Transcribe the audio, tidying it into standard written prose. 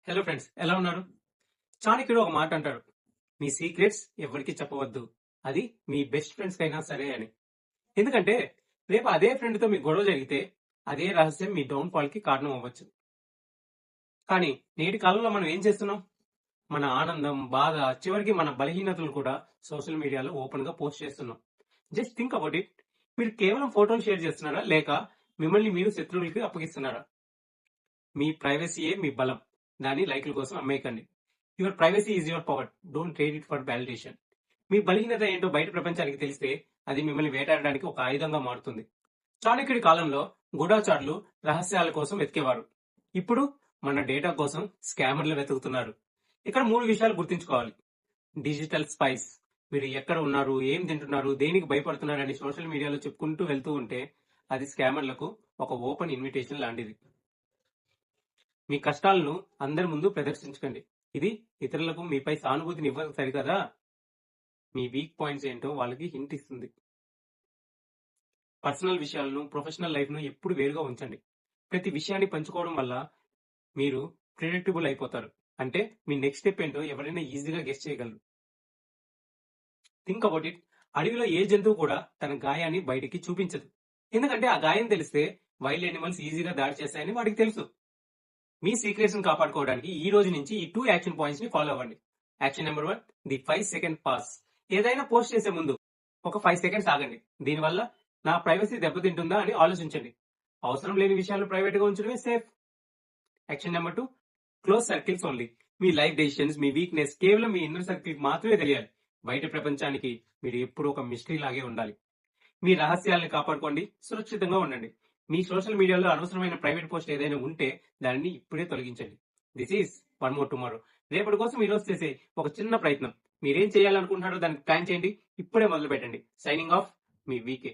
Hello friends, ఎలా ఉన్నారు? చాణక్యుడు ఒక మాట అంటాడు, మీ సీక్రెట్స్ ఎవరికి చెప్పవద్దు, అది మీ బెస్ట్ ఫ్రెండ్స్ కైనా సరే అని. ఎందుకంటే రేపు అదే ఫ్రెండ్ తో మీ గొడవ జరిగితే అదే రహస్యం మీ డౌన్ ఫాల్ కి కారణం అవ్వచ్చు. కానీ నేటి కాలంలో మనం ఏం చేస్తున్నాం? మన ఆనందం, బాధ, చివరికి మన బలహీనతలు కూడా సోషల్ మీడియాలో ఓపెన్ గా పోస్ట్ చేస్తున్నాం. Just think about it. మీరు కేవలం ఫోటోలు షేర్ చేస్తున్నారా, లేక మిమ్మల్ని మీరు శత్రువులకి అప్పగిస్తున్నారా? మీ ప్రైవసీయే మీ బలం, దాన్ని లైక్ల కోసం అమ్మేయకండి. Your privacy is your power, don't trade it for validation. మీ బలహీనత ఏంటో బయట ప్రపంచానికి తెలిస్తే అది మిమ్మల్ని వేటాడడానికి ఒక ఆయుధంగా మారుతుంది. చాణక్యుడి కాలంలో గూఢాచారులు రహస్యాల కోసం వెతికేవారు. ఇప్పుడు మన డేటా కోసం స్కామర్లు వెతుకుతున్నారు. ఇక్కడ 3 విషయాలు గుర్తుంచుకోవాలి. Digital spice. మీరు ఎక్కడ ఉన్నారు, ఏం తింటున్నారు, దేనికి భయపడుతున్నారు అని సోషల్ మీడియాలో చెప్పుకుంటూ వెళ్తూ ఉంటే అది స్కామర్లకు ఒక ఓపెన్ ఇన్విటేషన్ లాంటిది. మీ కష్టాలను అందరి ముందు ప్రదర్శించకండి. ఇది ఇతరులకు మీపై సానుభూతిని ఇవ్వదు సరికదా, మీ వీక్ పాయింట్స్ ఏంటో వాళ్ళకి హింట్ ఇస్తుంది. పర్సనల్ విషయాలను, ప్రొఫెషనల్ లైఫ్ ను ఎప్పుడు వేరుగా ఉంచండి. ప్రతి విషయాన్ని పంచుకోవడం వల్ల మీరు ప్రిడిక్టబుల్ అయిపోతారు. అంటే మీ నెక్స్ట్ స్టెప్ ఏంటో ఎవరైనా ఈజీగా గెస్ చేయగలరు. Think about it. అడవిలో ఏ జంతువు కూడా తన గాయాన్ని బయటికి చూపించదు. ఎందుకంటే ఆ గాయం తెలిస్తే వైల్డ్ యానిమల్స్ ఈజీగా దాడి చేస్తాయని వాడికి తెలుసు. మీ సీక్రెట్స్ ని కాపాడుకోవడానికి ఈ రోజు నుంచి ఈ 2 యాక్షన్ పాయింట్స్ ని ఫాలో అవ్వండి. Action number 1, the 5 second pass. ఏదైనా పోస్ట్ చేసే ముందు ఒక 5 సెకండ్స్ ఆగండి. దీనివల్ల నా ప్రైవసీ దెబ్బతింటుందా అని ఆలోచించండి. అవసరం లేని విషయాలు ప్రైవేట్ గా ఉంచడమే safe. Action number 2, close circles only. మీ లైఫ్ డెసిషన్స్, మీ వీక్నెస్ కేవలం మీ ఇన్నర్ సర్కిల్ మాత్రమే తెలియాలి. బయట ప్రపంచానికి మీరు ఎప్పుడు ఒక మిస్టరీ లాగే ఉండాలి. మీ రహస్యాలను కాపాడుకోండి, సురక్షితంగా ఉండండి. మీ సోషల్ మీడియాలో అనవసరమైన ప్రైవేట్ పోస్ట్ ఏదైనా ఉంటే దానిని ఇప్పుడే తొలగించండి. This is one more tomorrow. రేపటి కోసం ఈ రోజు చేసే ఒక చిన్న ప్రయత్నం. మీరేం చేయాలనుకుంటున్నారో దానికి ప్లాన్ చేయండి. ఇప్పుడే మొదలు పెట్టండి. సైనింగ్ ఆఫ్, మీ వీకే.